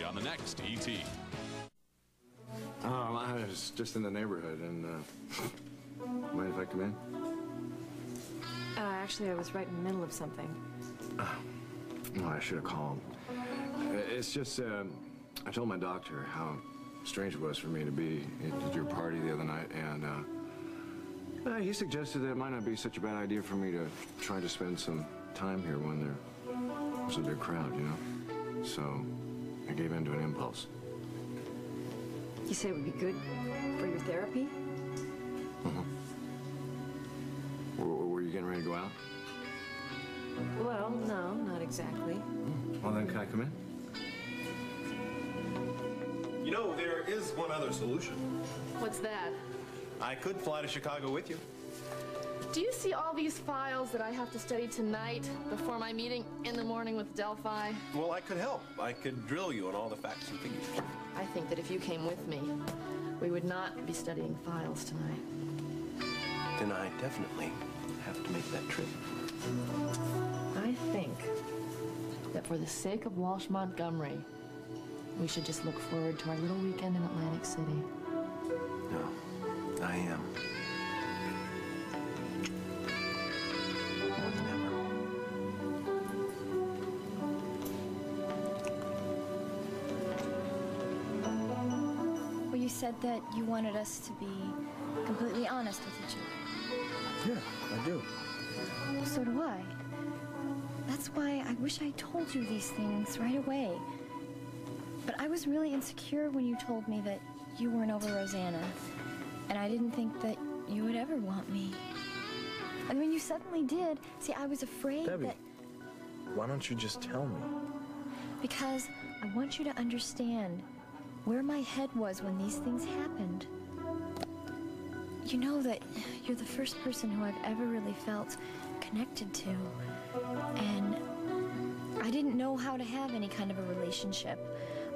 On the next E.T. Oh, I was just in the neighborhood, and mind if I come in? Actually, I was right in the middle of something. Well, I should have called. It's just, I told my doctor how strange it was for me to be at your party the other night, and he suggested that it might not be such a bad idea for me to try to spend some time here when there was a big crowd, you know? So I gave in to an impulse. You say it would be good for your therapy? Were you getting ready to go out? Well, no, not exactly. Well, then, can I come in? You know, there is one other solution. What's that? I could fly to Chicago with you. Do you see all these files that I have to study tonight before my meeting in the morning with Delphi? Well, I could help. I could drill you on all the facts and figures. I think that if you came with me, we would not be studying files tonight. Then I definitely have to make that trip. I think that for the sake of Walsh Montgomery, we should just look forward to our little weekend in Atlantic City. No, I am. More than ever. Well, you said that you wanted us to be completely honest with each other. Yeah, I do. So do I. That's why I wish I told you these things right away. But I was really insecure when you told me that you weren't over Rosanna. And I didn't think that you would ever want me. And when you suddenly did, see, I was afraid Debbie, that... why don't you just tell me? Because I want you to understand where my head was when these things happened. You know that you're the first person who I've ever really felt connected to. And I didn't know how to have any kind of a relationship,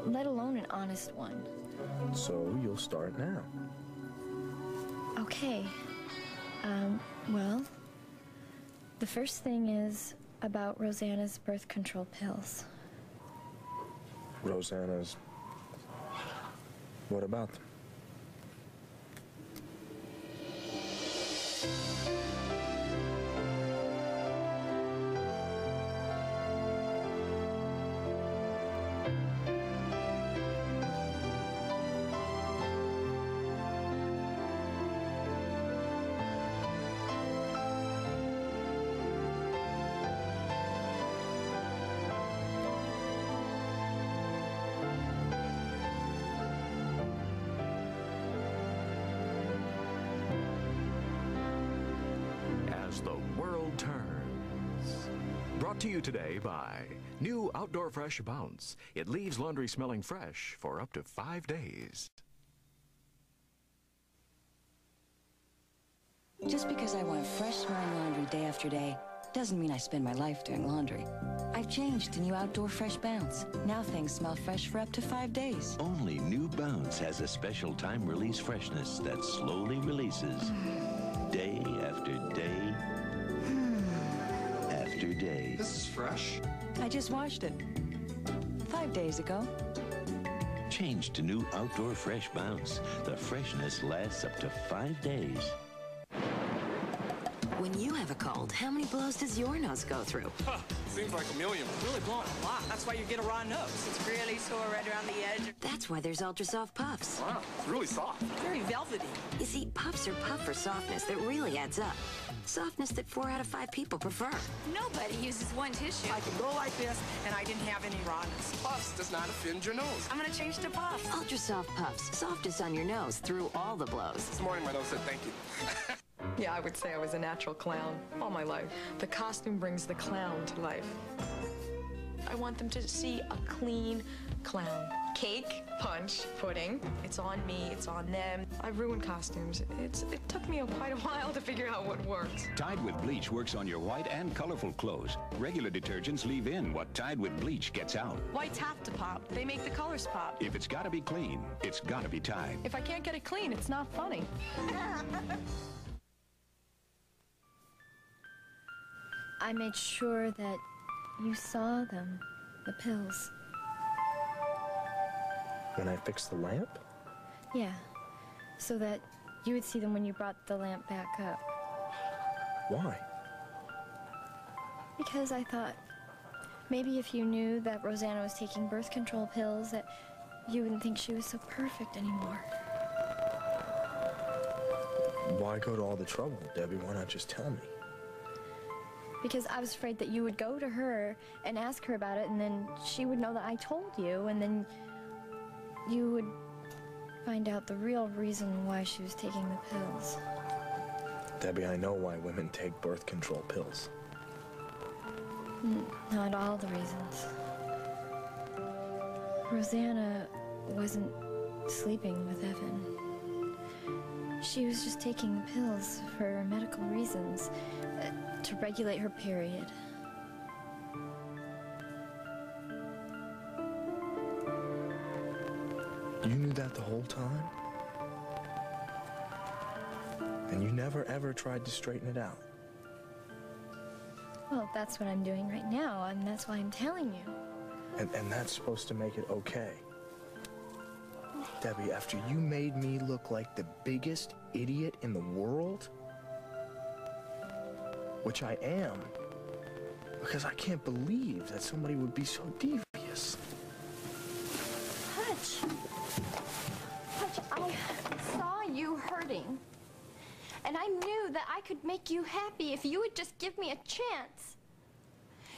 let alone an honest one. So you'll start now. Okay. Well, the first thing is about Rosanna's birth control pills. Rosanna's... What about them? Brought to you today by new Outdoor Fresh Bounce. It leaves laundry smelling fresh for up to 5 days. Just because I want fresh smelling laundry day after day doesn't mean I spend my life doing laundry. I've changed to new Outdoor Fresh Bounce. Now things smell fresh for up to 5 days. Only new Bounce has a special time-release freshness that slowly releases day after day after day. This is fresh. I just washed it 5 days ago. Change to new Outdoor Fresh Bounce. The freshness lasts up to 5 days. When you have a cold, how many blows does your nose go through? Huh, seems like a million. Really blowing a lot. That's why you get a raw nose. It's really sore right around the edge. That's why there's Ultra Soft Puffs. Wow, it's really soft. Very velvety. You see, puffs are puff for softness that really adds up. Softness that 4 out of 5 people prefer. Nobody uses one tissue. I can go like this, and I didn't have any rawness. Puffs does not offend your nose. I'm gonna change to Puffs. Ultra Soft Puffs. Softest on your nose through all the blows. This morning my nose said thank you. Yeah, I would say I was a natural clown all my life. The costume brings the clown to life. I want them to see a clean clown. Cake, punch, pudding. It's on me, it's on them. I ruined costumes. It took me quite a while to figure out what worked. Tide with Bleach works on your white and colorful clothes. Regular detergents leave in what Tide with Bleach gets out. Whites have to pop. They make the colors pop. If it's gotta be clean, it's gotta be Tide. If I can't get it clean, it's not funny. I made sure that you saw them, the pills. When I fixed the lamp? Yeah, so that you would see them when you brought the lamp back up. Why? Because I thought maybe if you knew that Rosanna was taking birth control pills, that you wouldn't think she was so perfect anymore. Why go to all the trouble, Debbie? Why not just tell me? Because I was afraid that you would go to her and ask her about it, and then she would know that I told you, and then you would find out the real reason why she was taking the pills. Debbie, I know why women take birth control pills. Not all the reasons. Rosanna wasn't sleeping with Evan. She was just taking the pills for medical reasons, to regulate her period. You knew that the whole time? And you never ever tried to straighten it out? Well, that's what I'm doing right now, and that's why I'm telling you. And that's supposed to make it okay. Debbie, after you made me look like the biggest idiot in the world, which I am, because I can't believe that somebody would be so devious. Hutch, I saw you hurting, and I knew that I could make you happy if you would just give me a chance.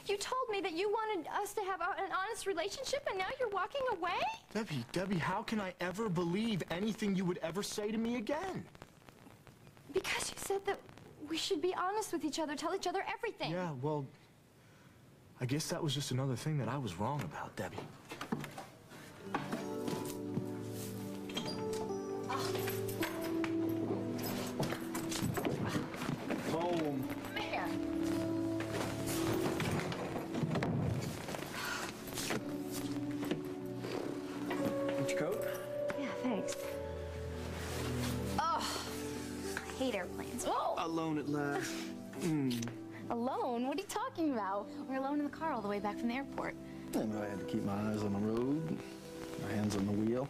You told me that you wanted us to have an honest relationship, and now you're walking away? Debbie, how can I ever believe anything you would ever say to me again? Because you said that we should be honest with each other, tell each other everything. Yeah, well, I guess that was just another thing that I was wrong about, Debbie. Home. Man. Want your coat? Yeah, thanks. Oh, I hate airplanes. Oh! Alone at last. Alone? What are you talking about? We're alone in the car all the way back from the airport. I know I had to keep my eyes on the road, my hands on the wheel.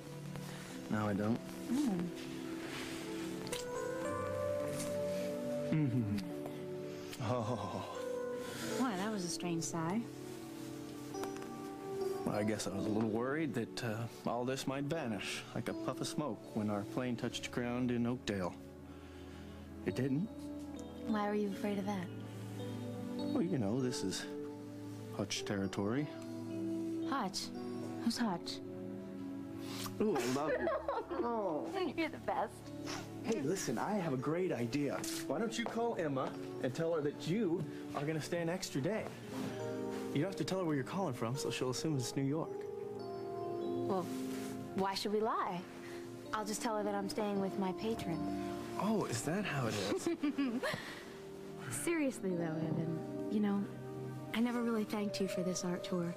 Now I don't. Oh. Why, that was a strange sigh. Well, I guess I was a little worried that all this might vanish like a puff of smoke when our plane touched ground in Oakdale. It didn't. Why were you afraid of that? Well, you know, this is Hutch territory. Hutch? Who's Hutch? Ooh, I love you. Oh, you're the best. Hey, listen, I have a great idea. Why don't you call Emma and tell her that you are going to stay an extra day? You don't have to tell her where you're calling from, so she'll assume it's New York. Well, why should we lie? I'll just tell her that I'm staying with my patron. Oh, is that how it is? Seriously, though, Evan, you know, I never really thanked you for this art tour.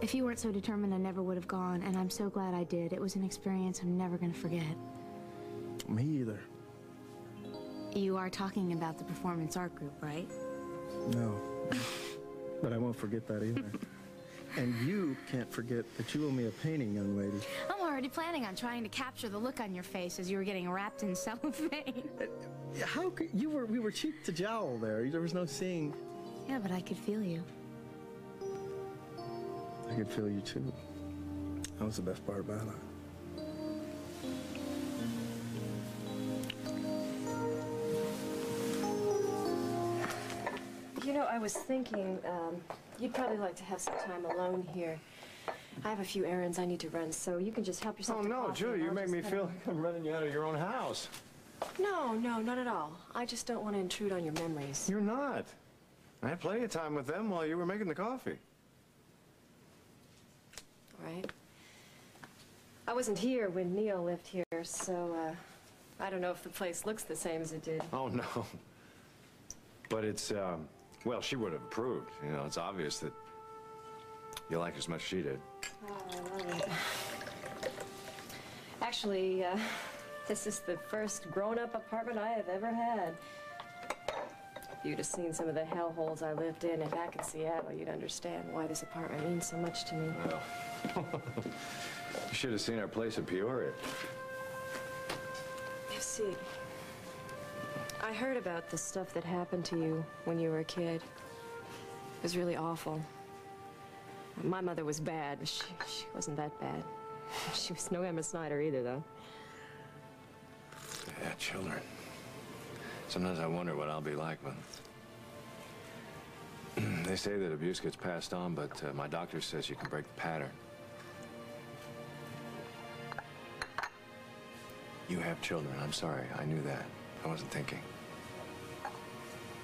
If you weren't so determined, I never would have gone, and I'm so glad I did. It was an experience I'm never going to forget. Me either. You are talking about the performance art group, right? No. But I won't forget that either. And you can't forget that you owe me a painting, young lady. I'm already planning on trying to capture the look on your face as you were getting wrapped in cellophane. How could we were cheek to jowl there. There was no seeing. Yeah, but I could feel you. I could feel you too. That was the best part about it. You know, I was thinking, you'd probably like to have some time alone here. I have a few errands I need to run, so you can just help yourself to coffee. Julie, you make me feel like I'm running you out of your own house. No, not at all. I just don't want to intrude on your memories. You're not. I had plenty of time with them while you were making the coffee. All right. I wasn't here when Neil lived here, so, I don't know if the place looks the same as it did. Oh, no. But it's, well, she would have approved. You know, it's obvious that you like it as much as she did. Oh, I love it. Actually, this is the first grown-up apartment I have ever had. If you'd have seen some of the hellholes I lived in back in Seattle, you'd understand why this apartment means so much to me. Well, You should have seen our place in Peoria. You see, I heard about the stuff that happened to you when you were a kid. It was really awful. My mother was bad, but she wasn't that bad. She was no Emma Snyder either, though. Yeah, children. Sometimes I wonder what I'll be like when... They say that abuse gets passed on, but my doctor says you can break the pattern. You have children. I'm sorry. I knew that. I wasn't thinking.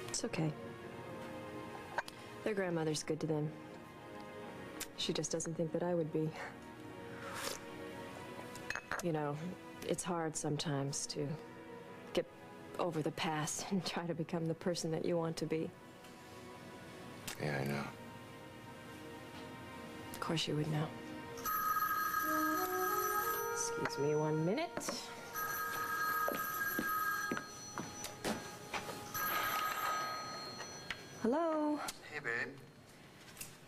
It's okay. Their grandmother's good to them. She just doesn't think that I would be. You know, it's hard sometimes to get over the past and try to become the person that you want to be. Yeah, I know. Of course you would know. Excuse me 1 minute. Hello? Hey, babe.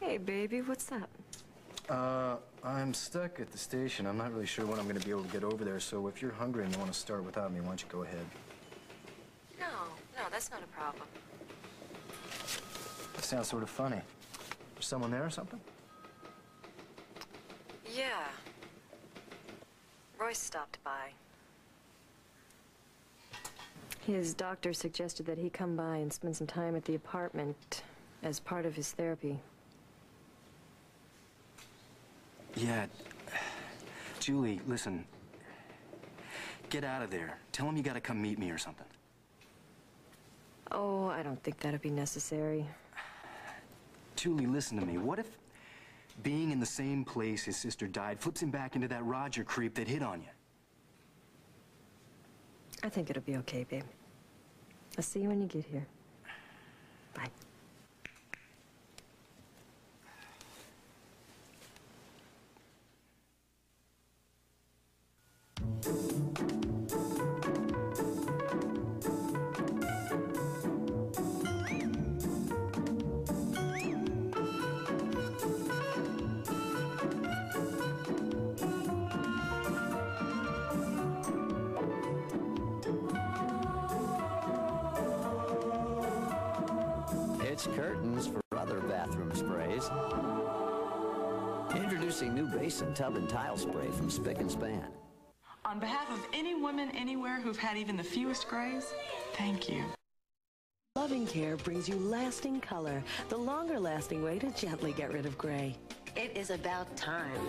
Hey, baby, what's up? I'm stuck at the station. I'm not really sure when I'm going to be able to get over there, so if you're hungry and you want to start without me, why don't you go ahead? No, that's not a problem. That sounds sort of funny. Is someone there or something? Yeah. Royce stopped by. His doctor suggested that he come by and spend some time at the apartment as part of his therapy. Yeah. Julie, listen. Get out of there. Tell him you gotta come meet me or something. Oh, I don't think that'd be necessary. Julie, listen to me. What if being in the same place his sister died flips him back into that Roger creep that hit on you? I think it'll be okay, babe. I'll see you when you get here. Bye. It's curtains for other bathroom sprays. Introducing new basin, tub, and tile spray from Spick and Span. On behalf of any women anywhere who've had even the fewest grays, thank you. Loving Care brings you lasting color, the longer-lasting way to gently get rid of gray. It is about time.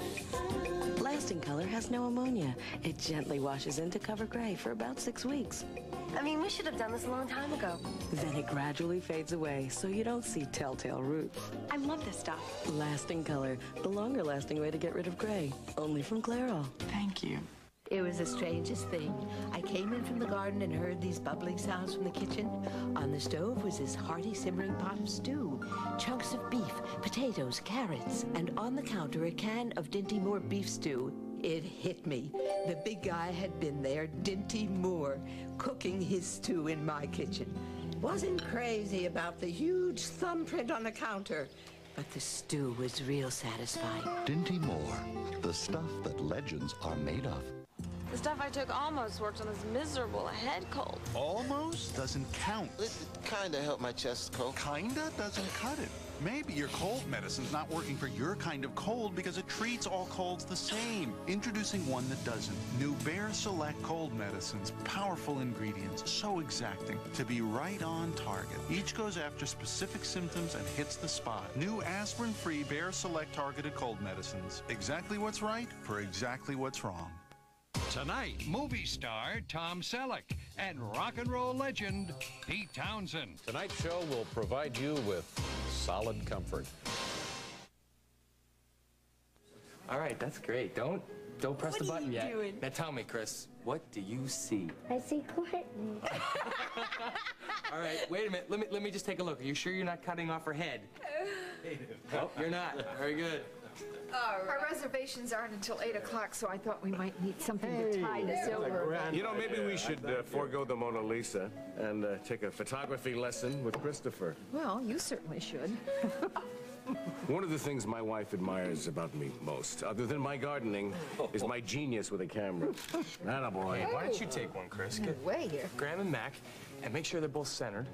Lasting Color has no ammonia. It gently washes in to cover gray for about 6 weeks. I mean, we should have done this a long time ago. Then it gradually fades away, so you don't see telltale roots. I love this stuff. Lasting Color, the longer-lasting way to get rid of gray. Only from Clairol. Thank you. It was the strangest thing. I came in from the garden and heard these bubbling sounds from the kitchen. On the stove was this hearty simmering pot of stew, chunks of beef, potatoes, carrots, and on the counter a can of Dinty Moore beef stew. It hit me. The big guy had been there, Dinty Moore, cooking his stew in my kitchen. Wasn't crazy about the huge thumbprint on the counter, but the stew was real satisfying. Dinty Moore, the stuff that legends are made of. The stuff I took almost worked on this miserable head cold. Almost doesn't count. It kinda helped my chest cold. Kinda doesn't cut it. Maybe your cold medicine's not working for your kind of cold because it treats all colds the same. Introducing one that doesn't. New Bear Select cold medicines. Powerful ingredients. So exacting. To be right on target. Each goes after specific symptoms and hits the spot. New aspirin-free Bear Select targeted cold medicines. Exactly what's right for exactly what's wrong. Tonight, movie star Tom Selleck and rock and roll legend Pete Townsend. Tonight's show will provide you with solid comfort. All right, that's great. Don't press the button yet. Doing? Now tell me, Chris, what do you see? I see Courtney. All right, wait a minute. Let me just take a look. Are you sure you're not cutting off her head? Oh, you're not. Very good. Our reservations aren't until 8 o'clock, so I thought we might need something to tide us over. You know, maybe we should forego the Mona Lisa and take a photography lesson with Christopher. Well, you certainly should. One of the things my wife admires about me most, other than my gardening, is my genius with a camera. Attaboy. Hey, why don't you take one, Chris? Get way here. Graham and Mac, and make sure they're both centered.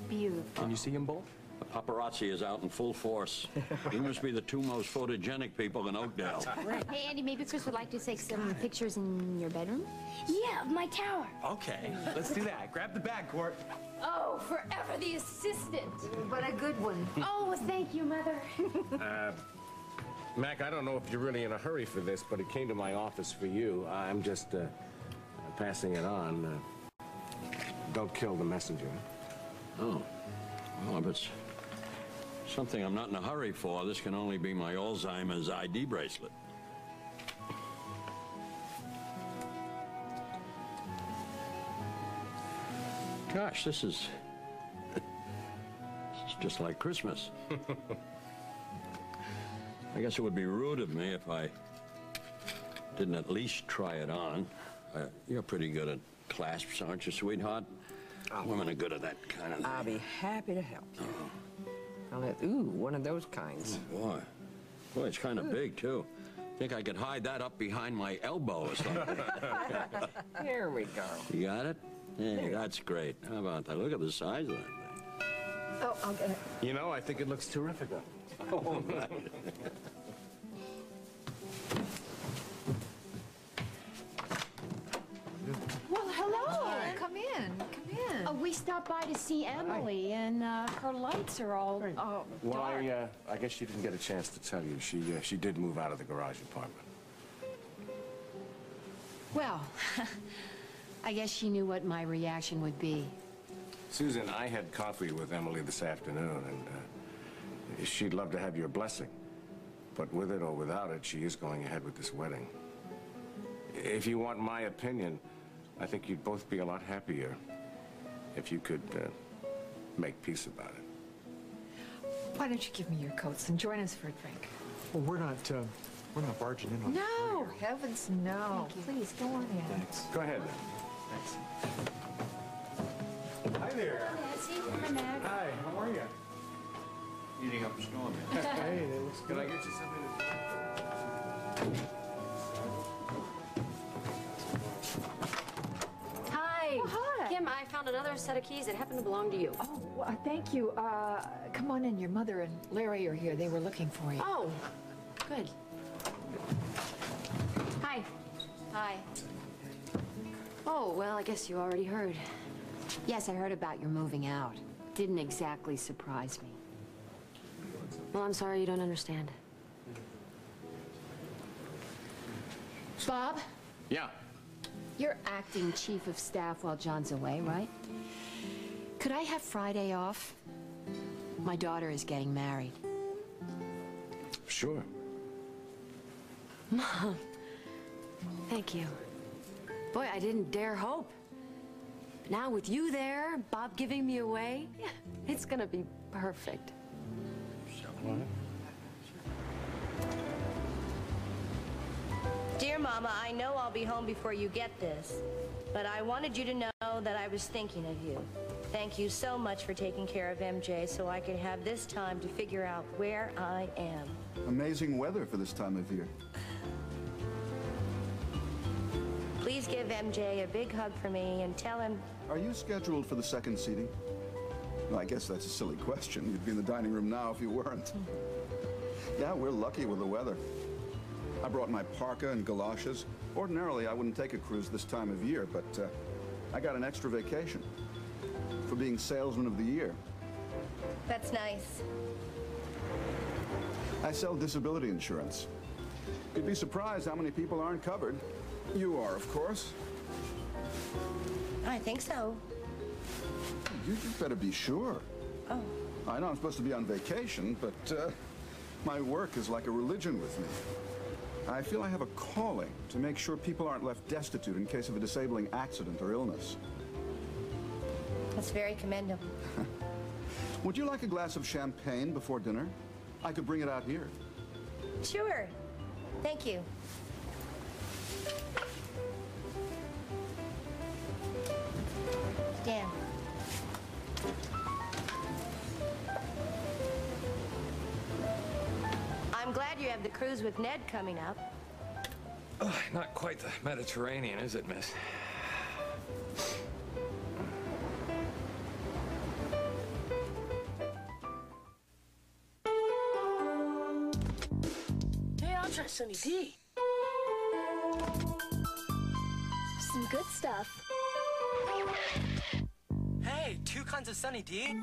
Beautiful. Can you see them both? The paparazzi is out in full force. You must be the two most photogenic people in Oakdale. Hey, Andy, maybe Chris would like to take some pictures in your bedroom? Yeah, of my tower. Okay, let's do that. Grab the bag, Court. Oh, forever the assistant. But a good one. Oh, thank you, Mother. Mac, I don't know if you're really in a hurry for this, but it came to my office for you. I'm just passing it on. Don't kill the messenger. Oh. Well, if it's something I'm not in a hurry for, this can only be my Alzheimer's ID bracelet. Gosh, this is just like Christmas. I guess it would be rude of me if I didn't at least try it on. You're pretty good at clasps, aren't you, sweetheart? Women are good at that kind of thing. I'll be happy to help you. Ooh, one of those kinds. Oh, boy. Boy, it's kind of big, too. Think I could hide that up behind my elbow or something. Here we go. You got it? Hey, that's great. How about that? Look at the size of that thing. Oh, I'll get it. You know, I think it looks terrific. Oh, man. Well, hello. Come in. Come in. We stopped by to see Emily, and her lights are all Well, dark. I guess she didn't get a chance to tell you. She did move out of the garage apartment. Well, I guess she knew what my reaction would be. Susan, I had coffee with Emily this afternoon, and she'd love to have your blessing. But with it or without it, she is going ahead with this wedding. If you want my opinion, I think you'd both be a lot happier if you could make peace about it. Why don't you give me your coats and join us for a drink? Well, we're not barging in on this. No, heavens no. Please, go on in. Thanks. Go ahead. Thanks. Hi there. Hi, Mac. Hi, how are you? Eating up a storm. Hey, that looks good. Can I get you something to Hi. Oh, hi. Kim, I found another set of keys that happen to belong to you. Oh, well, thank you. Come on in. Your mother and Larry are here. They were looking for you. Oh, good. Hi. Hi. Oh, well, I guess you already heard. Yes, I heard about your moving out. Didn't exactly surprise me. Well, I'm sorry you don't understand. Bob, Yeah. you're acting chief of staff while John's away, right? Could I have Friday off? My daughter is getting married. Sure. Mom, thank you. Boy, I didn't dare hope. But now with you there, Bob giving me away, it's gonna be perfect. Dear Mama, I know I'll be home before you get this, but I wanted you to know that I was thinking of you. Thank you so much for taking care of MJ so I could have this time to figure out where I am. Amazing weather for this time of year. Please give MJ a big hug for me and tell him... Are you scheduled for the second seating? Well, I guess that's a silly question. You'd be in the dining room now if you weren't. Yeah, we're lucky with the weather. I brought my parka and galoshes. Ordinarily, I wouldn't take a cruise this time of year, but I got an extra vacation for being salesman of the year. That's nice. I sell disability insurance. You'd be surprised how many people aren't covered. You are, of course. I think so. You better be sure. Oh. I know I'm supposed to be on vacation, but my work is like a religion with me. I feel I have a calling to make sure people aren't left destitute in case of a disabling accident or illness. That's very commendable. Would you like a glass of champagne before dinner? I could bring it out here. Sure. Thank you. Dan. glad you have the cruise with Ned coming up. Oh, not quite the Mediterranean, is it, miss? Hey, I'll try Sunny D. Some good stuff. Hey, 2 kinds of Sunny D.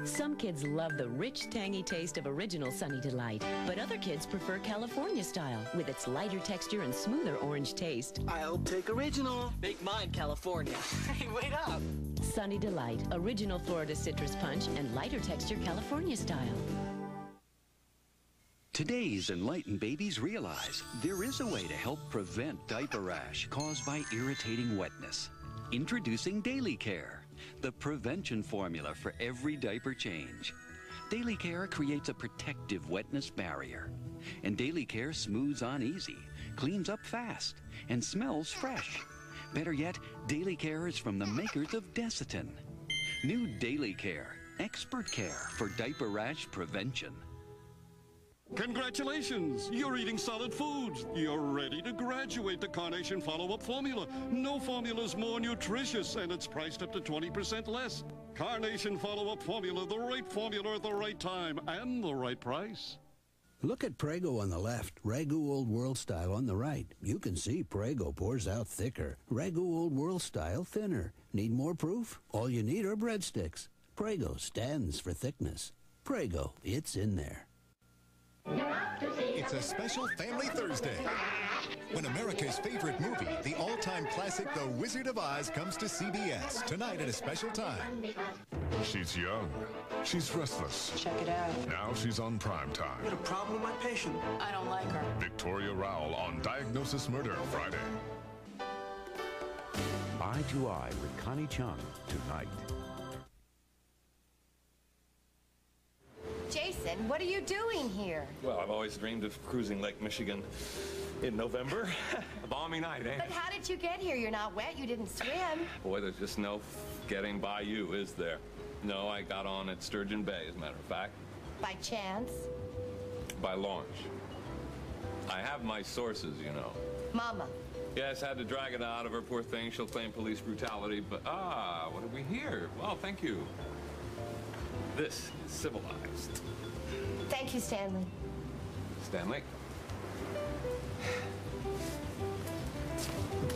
Some kids love the rich, tangy taste of original Sunny Delight, but other kids prefer California style with its lighter texture and smoother orange taste. I'll take original. Make mine California. Hey, wait up. Sunny Delight, original Florida citrus punch and lighter texture California style. Today's enlightened babies realize there is a way to help prevent diaper rash caused by irritating wetness. Introducing Daily Care, the prevention formula for every diaper change. Daily Care creates a protective wetness barrier. And Daily Care smooths on easy, cleans up fast, and smells fresh. Better yet, Daily Care is from the makers of Desitin. New Daily Care, expert care for diaper rash prevention. Congratulations! You're eating solid foods. You're ready to graduate to Carnation Follow-Up Formula. No formula's more nutritious, and it's priced up to 20% less. Carnation Follow-Up Formula, the right formula at the right time and the right price. Look at Prego on the left, Ragu Old World Style on the right. You can see Prego pours out thicker, Ragu Old World Style thinner. Need more proof? All you need are breadsticks. Prego stands for thickness. Prego, it's in there. It's a special Family Thursday when America's favorite movie, the all-time classic The Wizard of Oz, comes to CBS tonight at a special time. She's young. She's restless. Check it out. Now she's on prime time. Got a problem with my patient? I don't like her. Victoria Rowell on Diagnosis Murder Friday. Eye to Eye with Connie Chung tonight. Jason, what are you doing here? Well, I've always dreamed of cruising Lake Michigan in November. A balmy night, eh? But how did you get here? You're not wet. You didn't swim. Boy, there's just no getting by you, is there? No, I got on at Sturgeon Bay, as a matter of fact. By chance? By launch. I have my sources, you know. Mama. Yes, had to drag it out of her, poor thing. She'll claim police brutality, but what have we here? Well, thank you. This is civilized. Thank you, Stanley. Stanley?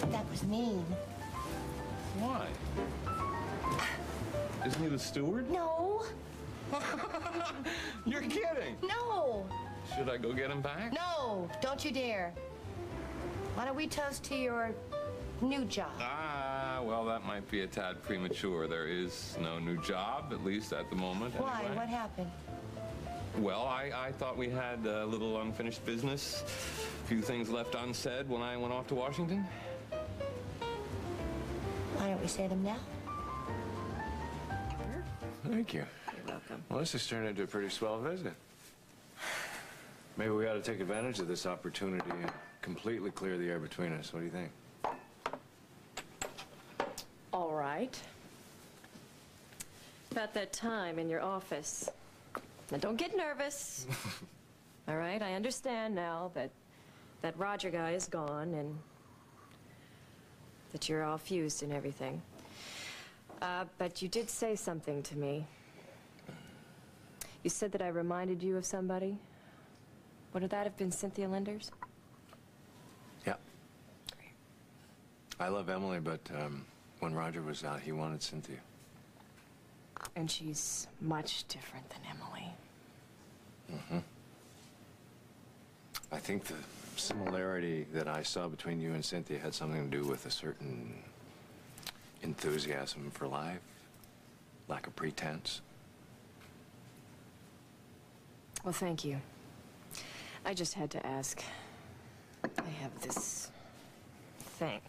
That was mean. Why? Isn't he the steward? No. You're kidding. No. Should I go get him back? No, don't you dare. Why don't we toast to your new job? Well, that might be a tad premature. There is no new job, at least at the moment. Why? Anyway. What happened? Well, I thought we had a little unfinished business. A few things left unsaid when I went off to Washington. Why don't we say them now? Thank you. You're welcome. Well, this has turned into a pretty swell visit. Maybe we ought to take advantage of this opportunity and completely clear the air between us. What do you think? All right. About that time in your office. Now, don't get nervous. All right, I understand now that Roger guy is gone and that you're all fused and everything. But you did say something to me. You said that I reminded you of somebody. Would that have been Cynthia Linders? Yeah. I love Emily, but when Roger was out, he wanted Cynthia. And she's much different than Emily. Mm-hmm. I think the similarity that I saw between you and Cynthia had something to do with a certain enthusiasm for life, lack of pretense. Well, thank you. I just had to ask. I have this thing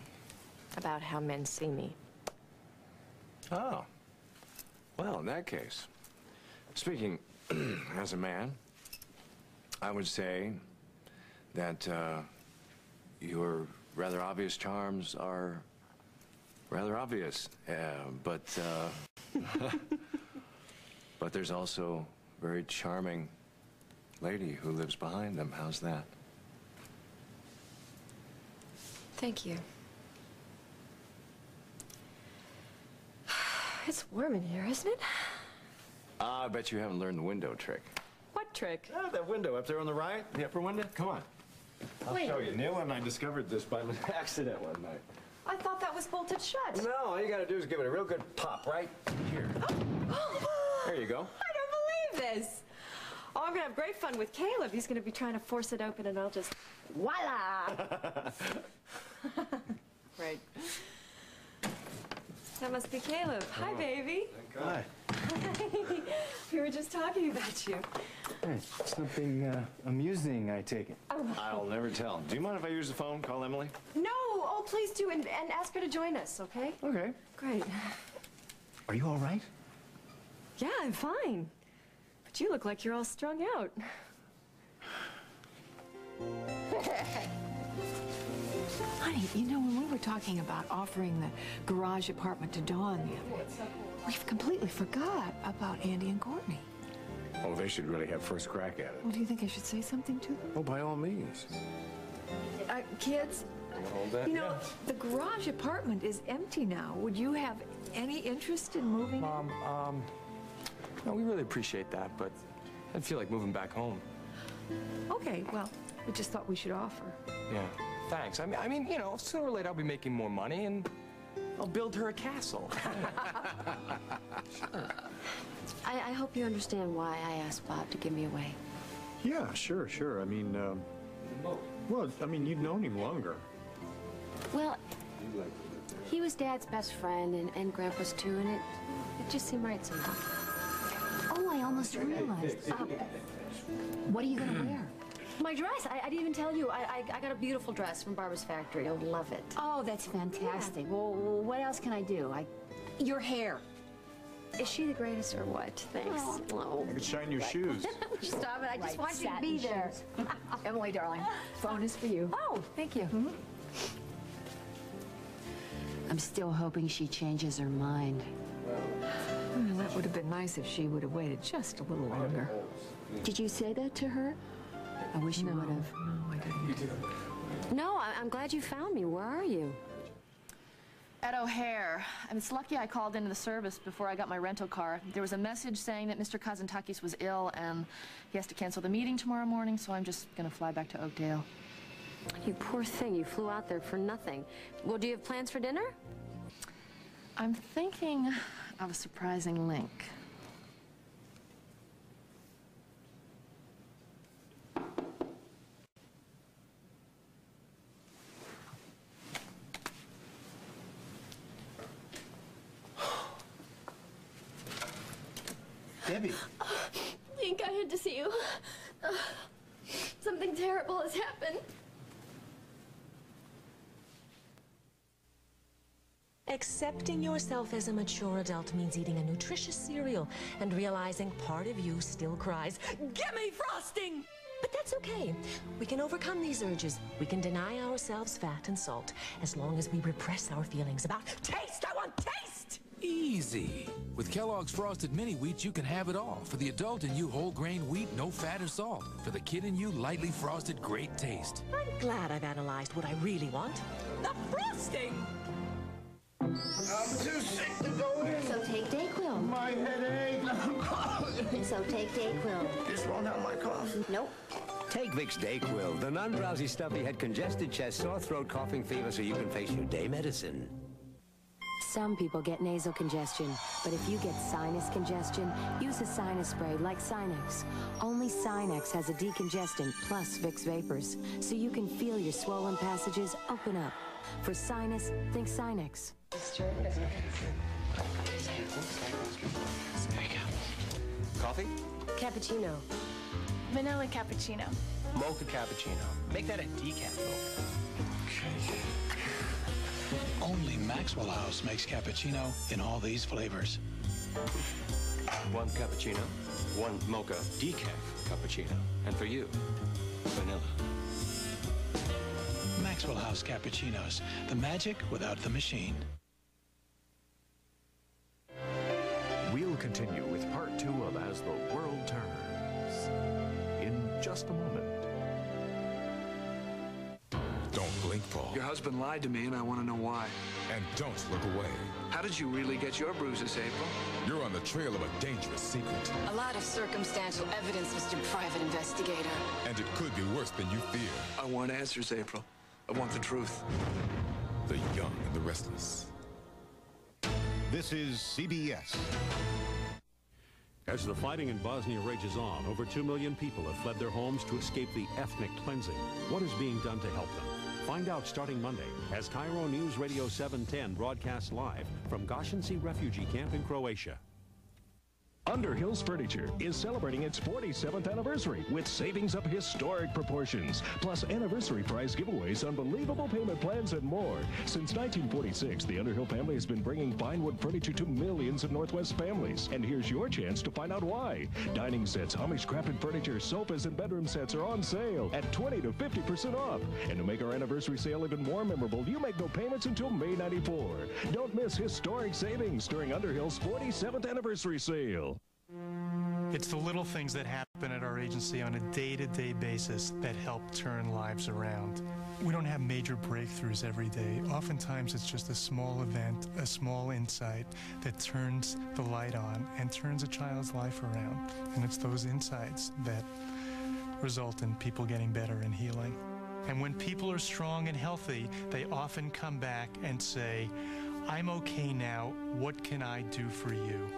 about how men see me. Oh. Well, in that case, speaking as a man, I would say that your rather obvious charms are rather obvious, but there's also very charming lady who lives behind them. How's that? Thank you. It's warm in here, isn't it? I bet you haven't learned the window trick. What trick? Ah, that window up there on the right, the upper window. Come on. I'll show you. Neil and I discovered this by accident one night. I thought that was bolted shut. No, all you gotta do is give it a real good pop right here. There you go. I don't believe this. Oh, I'm gonna have great fun with Caleb. He's gonna be trying to force it open and I'll just, voila! Right. That must be Caleb. Hi, baby. Hi. We were just talking about you. Hey, something amusing, I take it. I'll never tell. Do you mind if I use the phone? Call Emily? No, oh, please do, and ask her to join us, okay? Okay. Great. Are you all right? Yeah, I'm fine. But you look like you're all strung out. Honey, you know, when we were talking about offering the garage apartment to Dawn the other day, we've completely forgot about Andy and Courtney. Oh, they should really have first crack at it. Well, do you think I should say something to them? Oh, by all means. Kids, Hold that. you know, the garage apartment is empty now. Would you have any interest in moving? Mom, no, we really appreciate that, but I'd feel like moving back home. Okay, well, we just thought we should offer. Yeah, thanks. I mean, you know, sooner or later I'll be making more money and I'll build her a castle. I hope you understand why I asked Bob to give me away. Yeah, sure. I mean, well, I mean, you've known him longer. Well, he was Dad's best friend and Grandpa's too, and it just seemed right somehow. Oh, I almost realized. What are you gonna wear? My dress. I didn't even tell you. I got a beautiful dress from Barbara's factory. You'll love it. Oh, that's fantastic. Yeah. Well, what else can I do? Your hair. Is she the greatest or what? Thanks. You could shine your shoes. Stop it. I just want you to be there. Emily, darling, phone is for you. Oh, thank you. I'm still hoping she changes her mind. Well, that would have been nice if she would have waited just a little longer. Did you say that to her? I wish you would have. No, I didn't. No, I'm glad you found me. Where are you? At O'Hare. It's lucky I called into the service before I got my rental car. There was a message saying that Mr. Kazantakis was ill and he has to cancel the meeting tomorrow morning, so I'm just gonna fly back to Oakdale. You poor thing. You flew out there for nothing. Well, do you have plans for dinner? I'm thinking of a surprising link. Debbie. Link, I had to see you. Something terrible has happened. Accepting yourself as a mature adult means eating a nutritious cereal and realizing part of you still cries, "Gimme frosting!" But that's okay. We can overcome these urges. We can deny ourselves fat and salt as long as we repress our feelings about taste. I want taste! Easy. With Kellogg's Frosted Mini Wheats, you can have it all. For the adult in you, whole grain wheat, no fat or salt. For the kid in you, lightly frosted, great taste. I'm glad I've analyzed what I really want. The frosting! I'm too sick to go in. So take Dayquil. My headache. So take Dayquil. This won't help my cough. Nope. Take Vicks Dayquil, the non-drowsy stuffy head, congested chest, sore throat, coughing fever, so you can face your day medicine. Some people get nasal congestion, but if you get sinus congestion, use a sinus spray like Sinex. Only Sinex has a decongestant plus Vicks Vapors, so you can feel your swollen passages open up. For sinus, think Sinex. Coffee? Cappuccino. Vanilla cappuccino. Mocha cappuccino. Make that a decaf mocha. Only Maxwell House makes cappuccino in all these flavors. One cappuccino, one mocha decaf cappuccino. And for you, vanilla. Maxwell House cappuccinos. The magic without the machine. We'll continue with part 2 of As the World Turns in just a moment. Don't blink, Paul. Your husband lied to me, and I want to know why. And don't look away. How did you really get your bruises, April? You're on the trail of a dangerous secret. A lot of circumstantial evidence, Mr. Private Investigator. And it could be worse than you fear. I want answers, April. I want the truth. The young and the restless. This is CBS. As the fighting in Bosnia rages on, over 2 million people have fled their homes to escape the ethnic cleansing. What is being done to help them? Find out starting Monday as Cairo News Radio 710 broadcasts live from Gašenci refugee camp in Croatia. Underhill's Furniture is celebrating its 47th anniversary with savings of historic proportions, plus anniversary prize giveaways, unbelievable payment plans, and more. Since 1946, the Underhill family has been bringing fine wood furniture to millions of Northwest families. And here's your chance to find out why. Dining sets, Amish crafted furniture, sofas, and bedroom sets are on sale at 20 to 50% off. And to make our anniversary sale even more memorable, you make no payments until May 94. Don't miss historic savings during Underhill's 47th anniversary sale. It's the little things that happen at our agency on a day-to-day basis that help turn lives around. We don't have major breakthroughs every day. Oftentimes it's just a small event, a small insight that turns the light on and turns a child's life around. And it's those insights that result in people getting better and healing. And when people are strong and healthy, they often come back and say, "I'm okay now. What can I do for you?"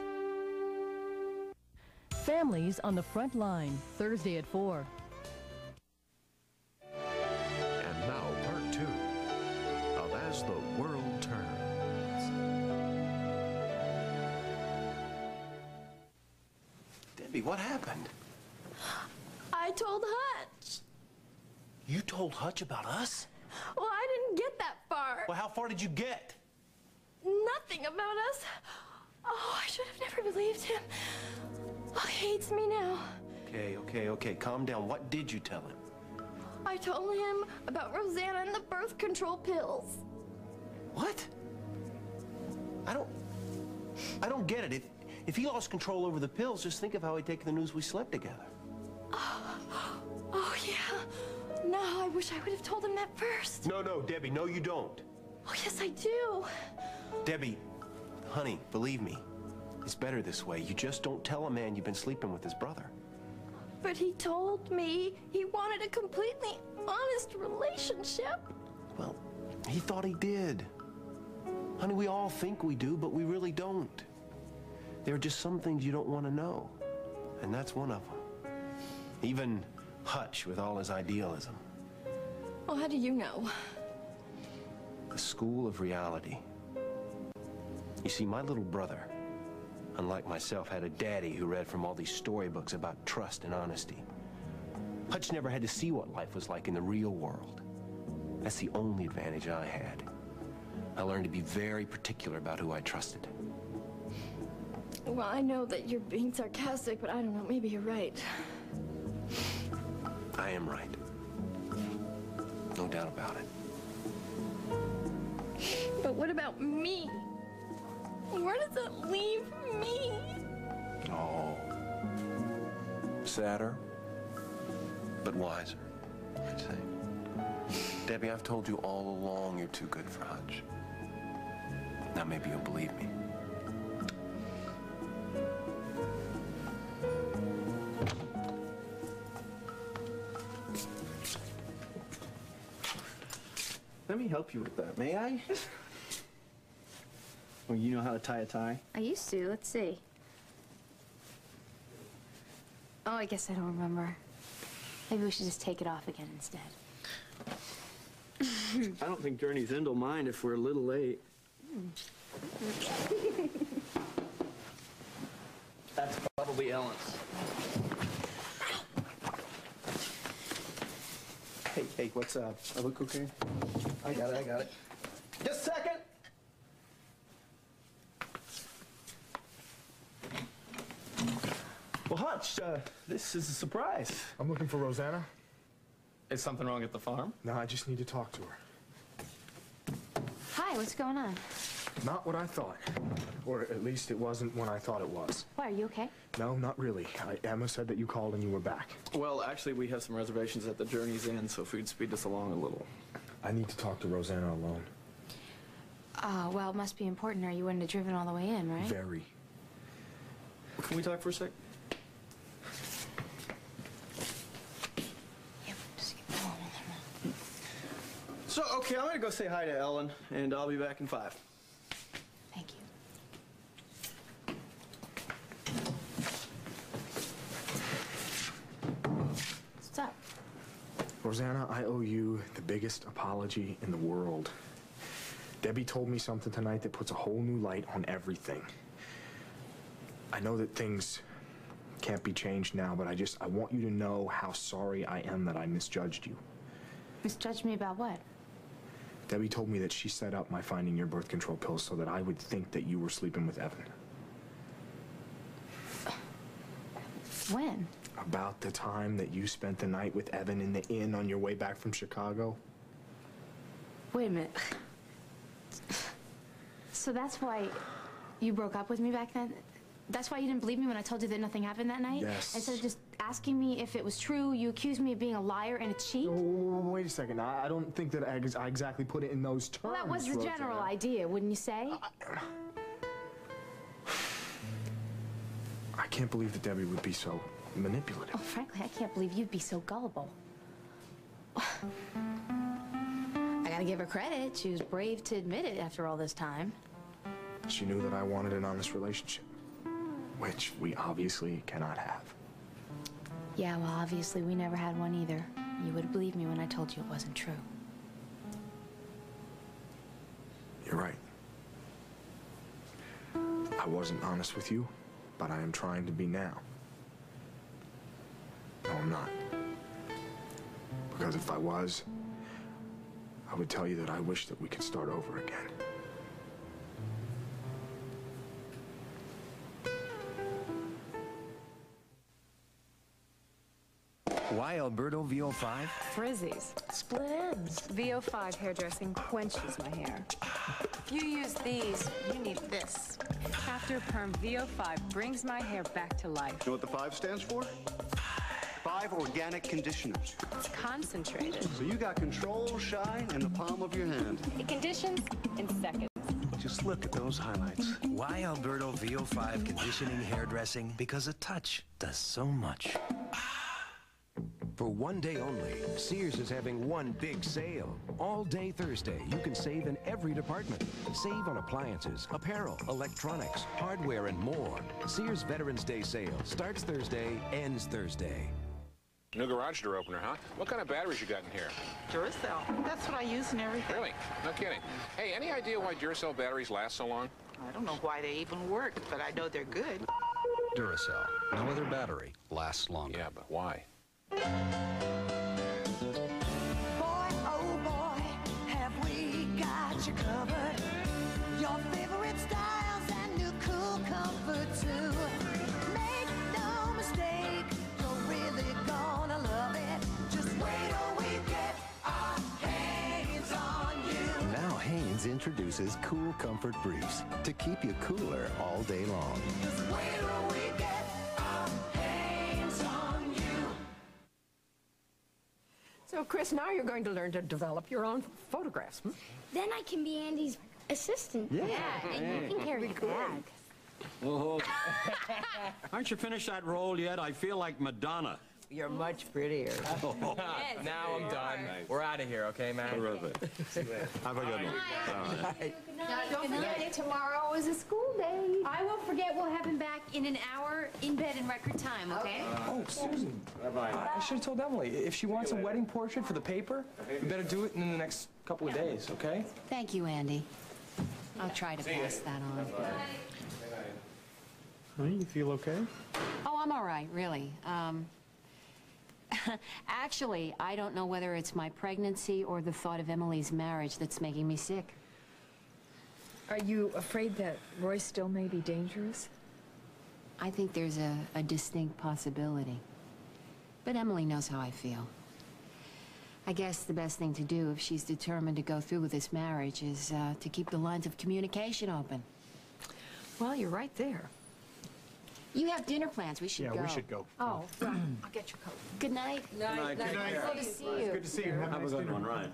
Families on the Front Line, Thursday at 4. And now, part 2 of As the World Turns. Debbie, what happened? I told Hutch. You told Hutch about us? Well, I didn't get that far. Well, how far did you get? Nothing about us. Oh, I should have never believed him. Oh, he hates me now. Okay. Calm down. What did you tell him? I told him about Rosanna and the birth control pills. What? I don't get it. If he lost control over the pills, just think of how he'd take the news we slept together. Oh, yeah. No, I wish I would have told him that first. No, Debbie, no, you don't. Oh, yes, I do. Debbie, honey, believe me, it's better this way. You just don't tell a man you've been sleeping with his brother. But he told me he wanted a completely honest relationship. Well, he thought he did. Honey, we all think we do, but we really don't. There are just some things you don't want to know, and that's one of them. Even Hutch with all his idealism. Well, how do you know? The school of reality. You see, my little brother, unlike myself, had a daddy who read from all these storybooks about trust and honesty. Hutch never had to see what life was like in the real world. That's the only advantage I had. I learned to be very particular about who I trusted. Well, I know that you're being sarcastic, but I don't know, maybe you're right. I am right. No doubt about it. But what about me? Where does it leave me? Oh. Sadder, but wiser, I'd say. Debbie, I've told you all along you're too good for Hutch. Now maybe you'll believe me. Let me help you with that, may I? Well, you know how to tie a tie? I used to. Let's see. Oh, I guess I don't remember. Maybe we should just take it off again instead. I don't think Journey Zinn will mind if we're a little late. That's probably Ellen's. Hey, what's up? I look okay? I got it. Just a second! Well, Hutch, this is a surprise. I'm looking for Rosanna. Is something wrong at the farm? No, I just need to talk to her. Hi, what's going on? Not what I thought. Or at least it wasn't when I thought it was. Why, are you okay? No, not really. Emma said that you called and you were back. Well, actually, we have some reservations at the Journey's Inn, so if you'd speed us along a little. I need to talk to Rosanna alone. Well, it must be important or you wouldn't have driven all the way in, right? Very. Can we talk for a sec? So, okay, I'm gonna go say hi to Ellen, and I'll be back in 5. Thank you. What's up? Rosanna, I owe you the biggest apology in the world. Debbie told me something tonight that puts a whole new light on everything. I know that things can't be changed now, but I want you to know how sorry I am that I misjudged you. Misjudged me about what? Debbie told me that she set up my finding your birth control pills so that I would think that you were sleeping with Evan. When? About the time that you spent the night with Evan in the inn on your way back from Chicago. Wait a minute. So that's why you broke up with me back then? That's why you didn't believe me when I told you that nothing happened that night? Yes. Instead of just asking me if it was true, you accused me of being a liar and a cheat? Oh, wait a second. I don't think that I exactly put it in those terms. Well, that was the general idea, wouldn't you say? I can't believe that Debbie would be so manipulative. Oh, frankly, I can't believe you'd be so gullible. I gotta give her credit. She was brave to admit it after all this time. She knew that I wanted an honest relationship, which we obviously cannot have. Yeah, well, obviously we never had one either. You would have believed me when I told you it wasn't true. You're right. I wasn't honest with you, but I am trying to be now. No, I'm not. Because if I was, I would tell you that I wish that we could start over again. Why Alberto VO5? Frizzies, split ends. VO5 hairdressing quenches my hair. If you use these, you need this. After Perm VO5 brings my hair back to life. You know what the 5 stands for? 5 organic conditioners. It's concentrated. So you got control, shine in the palm of your hand. It conditions in seconds. Just look at those highlights. Why Alberto VO5 conditioning hairdressing? Because a touch does so much. For one day only, Sears is having one big sale. All day Thursday, you can save in every department. Save on appliances, apparel, electronics, hardware, and more. Sears Veterans Day sale starts Thursday, ends Thursday. New garage door opener, huh? What kind of batteries you got in here? Duracell. That's what I use in everything. Really? No kidding. Hey, any idea why Duracell batteries last so long? I don't know why they even work, but I know they're good. Duracell. No other battery lasts longer. Yeah, but why? Boy, oh boy, have we got you covered. Your favorite styles and new cool comfort too. Make no mistake, you're really gonna love it. Just wait till we get our hands on you. Now Hanes introduces Cool Comfort Briefs to keep you cooler all day long. Just wait till we get our hands on you. So, Chris, now you're going to learn to develop your own photographs. Then I can be Andy's assistant. Yeah, and you can carry the bag. Oh. Aren't you finished that roll yet? I feel like Madonna. You're much prettier. Oh. Yes, now I'm done. Nice. We're out of here, okay, man? Terrific. Have a good one. Now, don't forget, tomorrow is a school day. I won't forget. We'll have him back in an hour, in bed in record time, okay? Oh, Susan. I should have told Emily. If she wants a wedding portrait for the paper, you better do it in the next couple of days, okay? Thank you, Andy. I'll try to pass that on. Honey, you feel okay? Oh, I'm all right, really. Actually, I don't know whether it's my pregnancy or the thought of Emily's marriage that's making me sick. Are you afraid that Roy still may be dangerous? I think there's a distinct possibility. But Emily knows how I feel. I guess the best thing to do if she's determined to go through with this marriage is to keep the lines of communication open. Well, you're right there. You have dinner plans. We should go. Yeah, we should go. Oh, right. I'll get your coat. Good night. Night. Good night. Good to see you. Good to see you. Have a nice good dinner. one, Ryan.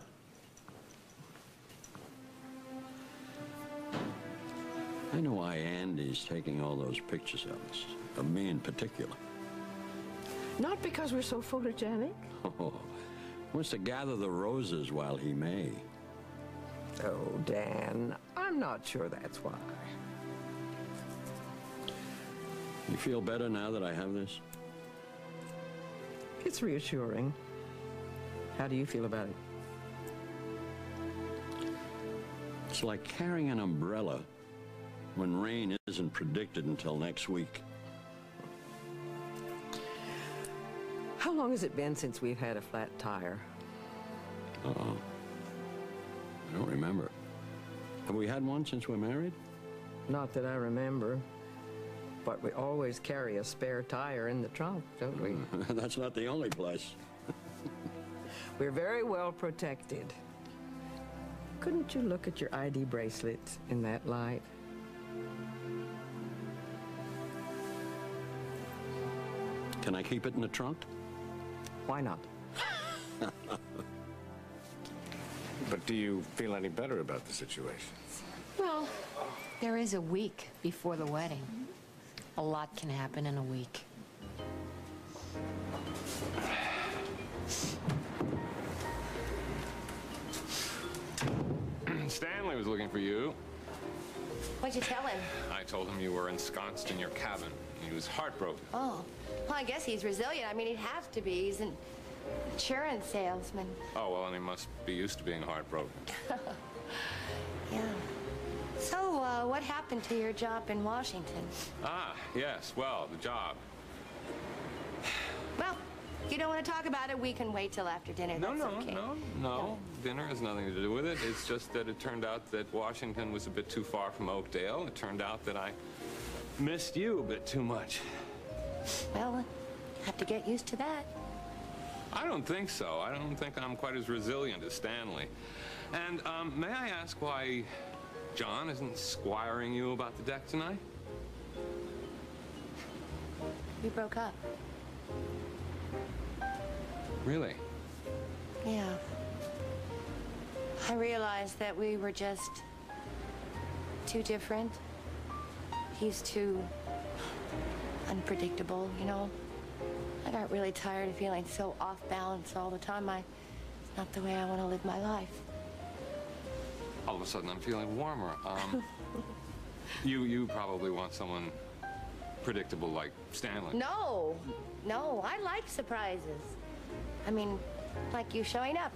I know why Andy's taking all those pictures of us, of me in particular. Not because we're so photogenic. Oh, wants to gather the roses while he may. Oh, Dan, I'm not sure that's why. You feel better now that I have this? It's reassuring. How do you feel about it? It's like carrying an umbrella when rain isn't predicted until next week. How long has it been since we've had a flat tire? Uh-oh. I don't remember. Have we had one since we're married? Not that I remember. But we always carry a spare tire in the trunk, don't we? That's not the only place. We're very well protected. Couldn't you look at your ID bracelets in that light? Can I keep it in the trunk? Why not? But do you feel any better about the situation? Well, there is a week before the wedding. A lot can happen in a week. Stanley was looking for you. What'd you tell him? I told him you were ensconced in your cabin. He was heartbroken. Oh, well, I guess he's resilient. I mean, he'd have to be. He's an insurance salesman. Oh, well, and he must be used to being heartbroken. Yeah. So, what happened to your job in Washington? Ah, yes, well, the job. Well, if you don't want to talk about it, we can wait till after dinner. No, That's no, okay. no. Dinner has nothing to do with it. It's just that it turned out that Washington was a bit too far from Oakdale. It turned out that I missed you a bit too much. Well, have to get used to that. I don't think so. I don't think I'm quite as resilient as Stanley. And may I ask why John isn't squiring you about the deck tonight? We broke up. Really? Yeah. I realized that we were just too different. He's too unpredictable, you know? I got really tired of feeling so off balance all the time. It's not the way I want to live my life. All of a sudden, I'm feeling warmer. You probably want someone predictable like Stanley. No, I like surprises. I mean, like you showing up.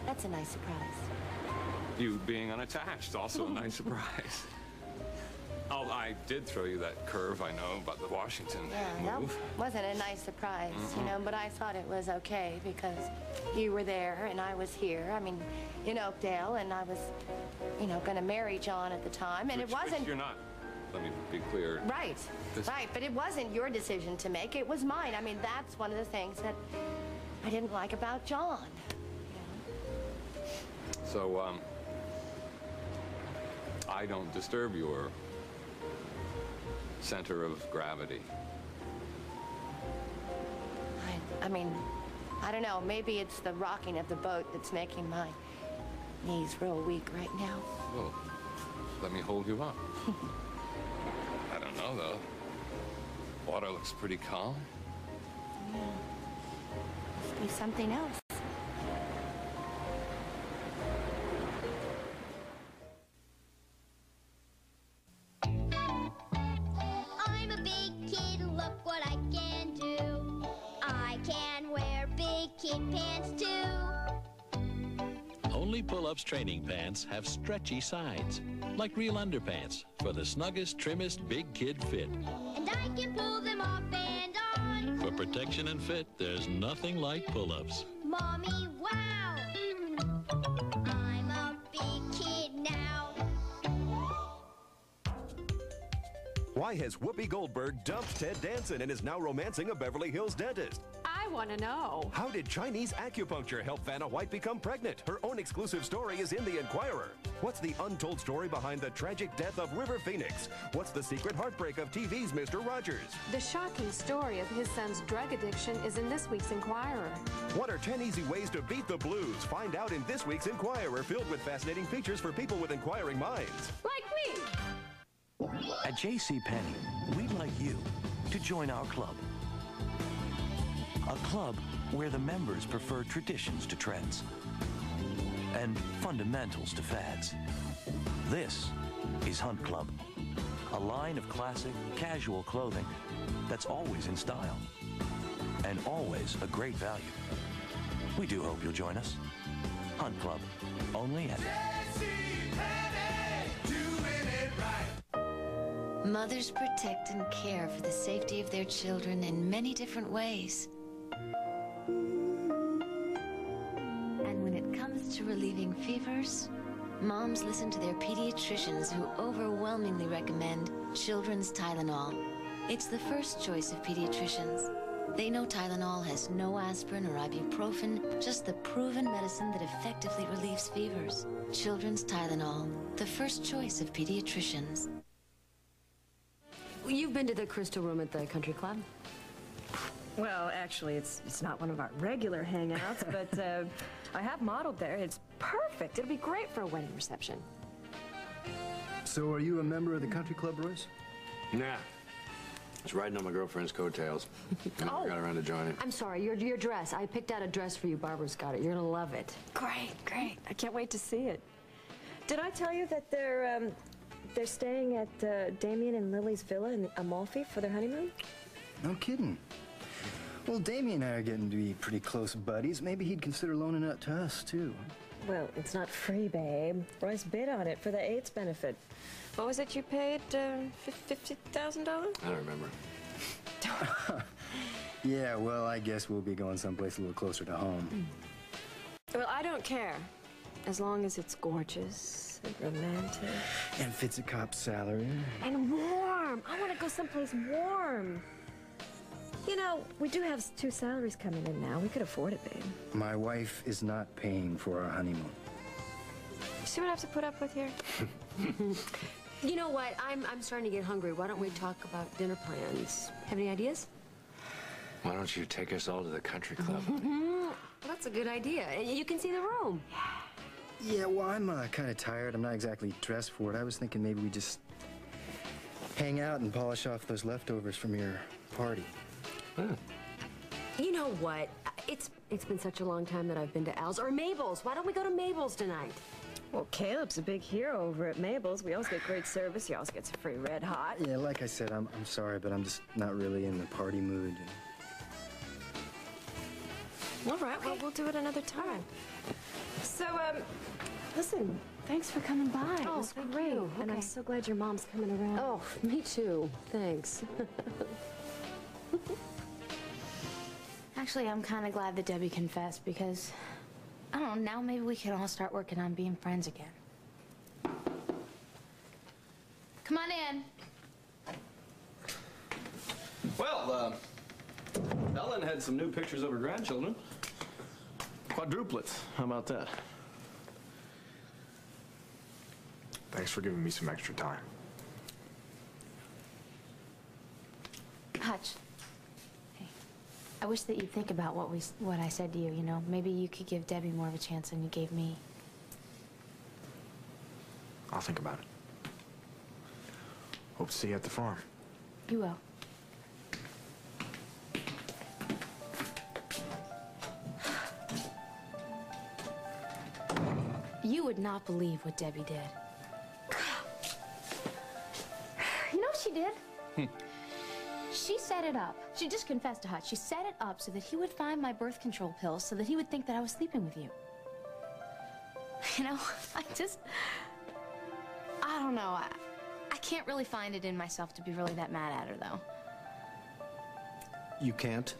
That's a nice surprise. You being unattached, also a nice surprise. Oh, I did throw you that curve, I know, about the Washington move. That wasn't a nice surprise, you know, but I thought it was okay because you were there and I was here. I mean, in Oakdale, and I was, you know, going to marry John at the time, and it wasn't... Which you're not. Let me be clear. Right, right, but it wasn't your decision to make. It was mine. I mean, that's one of the things that I didn't like about John. So, I don't disturb your center of gravity. I mean, I don't know. Maybe it's the rocking of the boat that's making my knees real weak right now. Well, let me hold you up. I don't know, though. Water looks pretty calm. Yeah. Must be something else. I'm a big kid, look what I can do. I can wear big kid pants too. Only Pull-Ups training pants have stretchy sides, like real underpants for the snuggest, trimmest big kid fit. And I can pull them off and on. For protection and fit, there's nothing like Pull-Ups. Mommy, wow! I'm a big kid now. Why has Whoopi Goldberg dumped Ted Danson and is now romancing a Beverly Hills dentist? I I want to know. How did Chinese acupuncture help Vanna White become pregnant? Her own exclusive story is in The Inquirer. What's the untold story behind the tragic death of River Phoenix? What's the secret heartbreak of TV's Mr. Rogers? The shocking story of his son's drug addiction is in this week's Inquirer. What are 10 easy ways to beat the blues? Find out in this week's Inquirer, filled with fascinating features for people with inquiring minds. Like me. At JCPenney, we'd like you to join our club. A club where the members prefer traditions to trends and fundamentals to fads. This is Hunt Club, a line of classic, casual clothing that's always in style and always a great value. We do hope you'll join us. Hunt Club, only at Mothers protect and care for the safety of their children in many different ways. And when it comes to relieving fevers, moms listen to their pediatricians who overwhelmingly recommend children's Tylenol. It's the first choice of pediatricians. They know Tylenol has no aspirin or ibuprofen, just the proven medicine that effectively relieves fevers. Children's Tylenol, the first choice of pediatricians. You've been to the Crystal Room at the country club? Well, actually, it's not one of our regular hangouts, but I have modeled there. It's perfect. It'll be great for a wedding reception. So are you a member of the country club, Royce? Nah. It's riding on my girlfriend's coattails. I never got around to joining. I'm sorry, your dress. I picked out a dress for you. Barbara's got it. You're gonna love it. Great, great. I can't wait to see it. Did I tell you that they're staying at Damien and Lily's villa in Amalfi for their honeymoon? No kidding. Well, Damien and I are getting to be pretty close buddies. Maybe he'd consider loaning it to us, too. Well, it's not free, babe. Royce bid on it for the AIDS benefit. What was it you paid, $50,000? I don't remember. Yeah, well, I guess we'll be going someplace a little closer to home. Well, I don't care. As long as it's gorgeous and romantic. And fits a cop's salary. And warm. I want to go someplace warm. You know, we do have 2 salaries coming in now. We could afford it, babe. My wife is not paying for our honeymoon. See what I have to put up with here? You know what? I'm starting to get hungry. Why don't we talk about dinner plans? Have any ideas? Why don't you take us all to the country club? Well, that's a good idea. You can see the room. Yeah, well, I'm kind of tired. I'm not exactly dressed for it. I was thinking maybe we just hang out and polish off those leftovers from your party. You know what? It's been such a long time that I've been to Al's or Mabel's. Why don't we go to Mabel's tonight? Well, Caleb's a big hero over at Mabel's. We always get great service. He always gets a free Red Hot. Yeah, like I said, I'm sorry, but I'm just not really in the party mood. All right, well, we'll do it another time. So, listen, thanks for coming by. It was great. And I'm so glad your mom's coming around. Oh, me too. Thanks. Actually, I'm kind of glad that Debbie confessed because, I don't know, now maybe we can all start working on being friends again. Come on in. Well, Ellen had some new pictures of her grandchildren. Quadruplets. How about that? Thanks for giving me some extra time. Hutch. Hey, I wish that you'd think about what I said to you, you know. Maybe you could give Debbie more of a chance than you gave me. I'll think about it. Hope to see you at the farm. You will. You would not believe what Debbie did. You know what she did? She set it up. She just confessed to Hutch. She set it up so that he would find my birth control pills so that he would think that I was sleeping with you. You know, I don't know. I can't really find it in myself to be really that mad at her, though. You can't?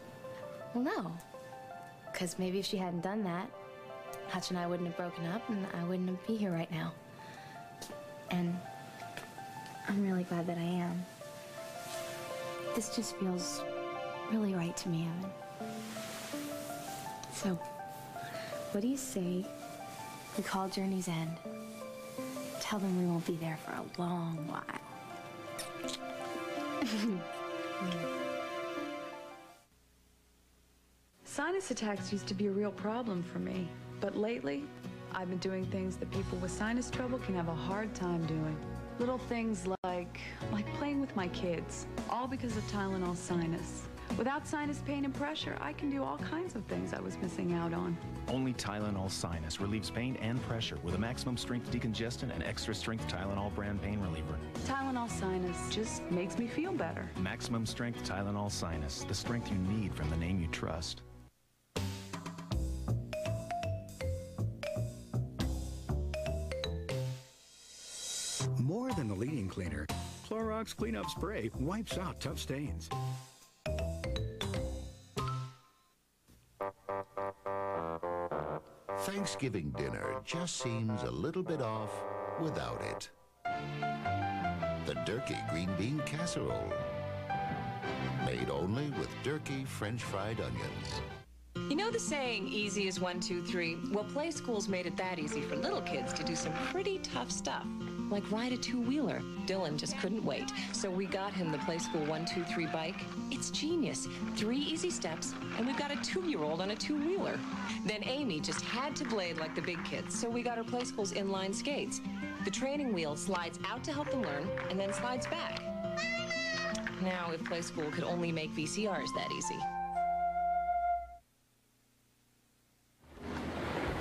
Well, no. Because maybe if she hadn't done that, Hutch and I wouldn't have broken up, and I wouldn't be here right now. And I'm really glad that I am. This just feels really right to me, Evan. So, what do you say we call Journey's End? Tell them we won't be there for a long while. Sinus attacks used to be a real problem for me, but lately, I've been doing things that people with sinus trouble can have a hard time doing. Little things like playing with my kids, all because of Tylenol Sinus. Without sinus pain and pressure, I can do all kinds of things I was missing out on. Only Tylenol Sinus relieves pain and pressure with a maximum strength decongestant and extra strength Tylenol brand pain reliever. Tylenol Sinus just makes me feel better. Maximum strength Tylenol Sinus, the strength you need from the name you trust. More than the leading cleaner, Clorox Cleanup Spray wipes out tough stains. Thanksgiving dinner just seems a little bit off without it. The Durkee Green Bean Casserole. Made only with Durkee French fried onions. You know the saying, easy as 1, 2, 3? Well, Play School's made it that easy for little kids to do some pretty tough stuff, like ride a two-wheeler. Dylan just couldn't wait, so we got him the Play School 1, 2, 3 bike. It's genius. 3 easy steps, and we've got a 2-year-old on a two-wheeler. Then Amy just had to blade like the big kids, so we got her Play School's inline skates. The training wheel slides out to help them learn, and then slides back. Now, if Play School could only make VCRs that easy.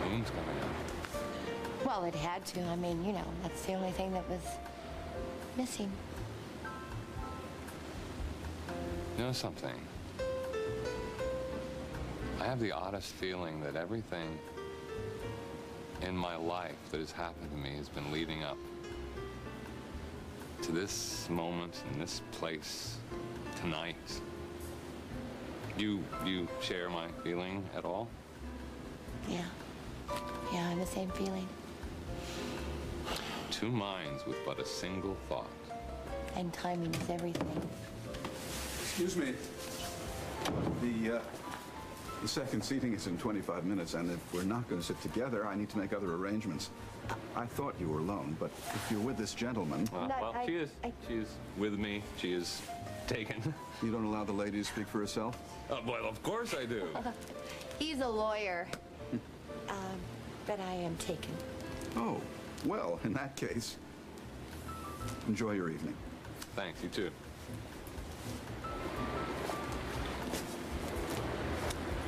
Moon's coming out. Well, it had to. I mean, you know, that's the only thing that was missing. You know something? I have the oddest feeling that everything in my life that has happened to me has been leading up to this moment in this place tonight. You share my feeling at all? Yeah. Yeah, I have the same feeling. Two minds with but a single thought. And timing is everything. Excuse me. The second seating is in 25 minutes, and if we're not going to sit together, I need to make other arrangements. I thought you were alone, but if you're with this gentleman... Well, she is with me. She is taken. You don't allow the lady to speak for herself? Well, of course I do. He's a lawyer. But I am taken. Oh, well, in that case, enjoy your evening. Thanks, you too.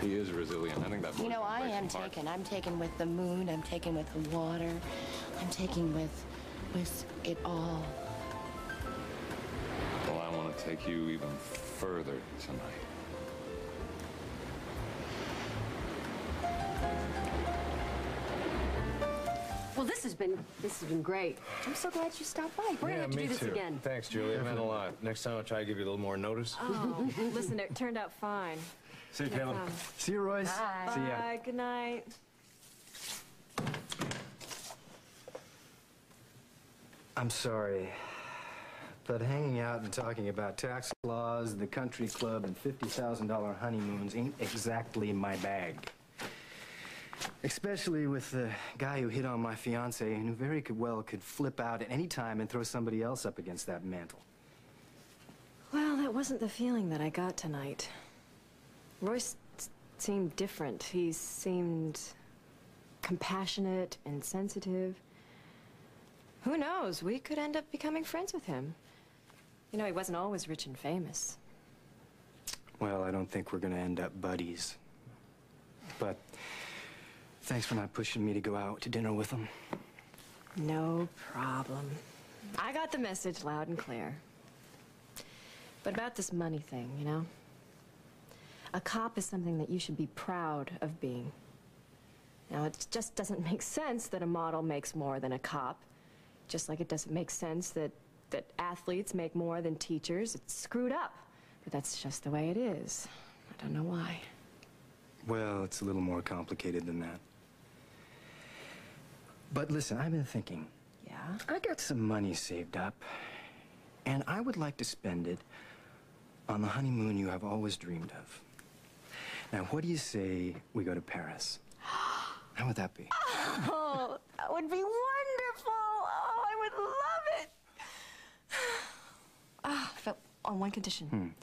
He is resilient. I think that. You know, I am taken. I'm taken with the moon. I'm taken with the water. I'm taken with it all. Well, I want to take you even further tonight. Well, this has been great. I'm so glad you stopped by. We're gonna have to do this again. Thanks, Julie. It meant a lot. Next time I'll try to give you a little more notice. Oh, listen, it turned out fine. See you, Caleb. See you, Royce. Bye. See ya. Bye. Good night. I'm sorry, but hanging out and talking about tax laws, the country club, and $50,000 honeymoons ain't exactly my bag. Especially with the guy who hit on my fiancée and who very well could flip out at any time and throw somebody else up against that mantle. Well, that wasn't the feeling that I got tonight. Royce seemed different. He seemed compassionate and sensitive. Who knows? We could end up becoming friends with him. You know, he wasn't always rich and famous. Well, I don't think we're gonna end up buddies. But thanks for not pushing me to go out to dinner with him. No problem. I got the message loud and clear. But about this money thing, you know? A cop is something that you should be proud of being. Now, it just doesn't make sense that a model makes more than a cop. Just like it doesn't make sense that athletes make more than teachers. It's screwed up. But that's just the way it is. I don't know why. Well, it's a little more complicated than that. But listen, I've been thinking. Yeah? I got some money saved up, and I would like to spend it on the honeymoon you have always dreamed of. Now, what do you say we go to Paris? How would that be? Oh, that would be wonderful. Oh, I would love it. But on one condition.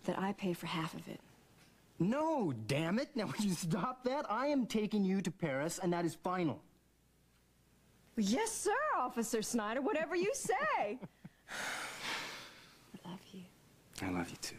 That I pay for half of it. No, damn it. Now, would you stop that? I am taking you to Paris, and that is final. Yes, sir, Officer Snyder. Whatever you say. I love you. I love you, too.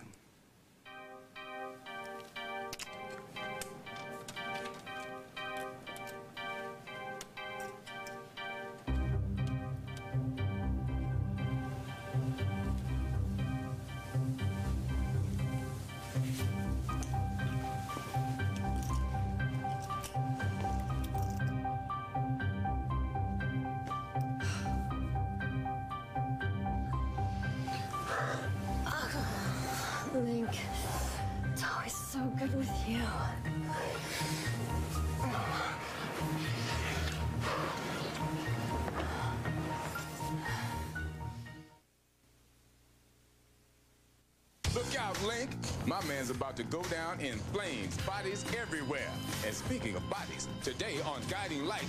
Link, it's always so good with you. Look out, Link. My man's about to go down in flames. Bodies everywhere. And speaking of bodies, today on Guiding Light,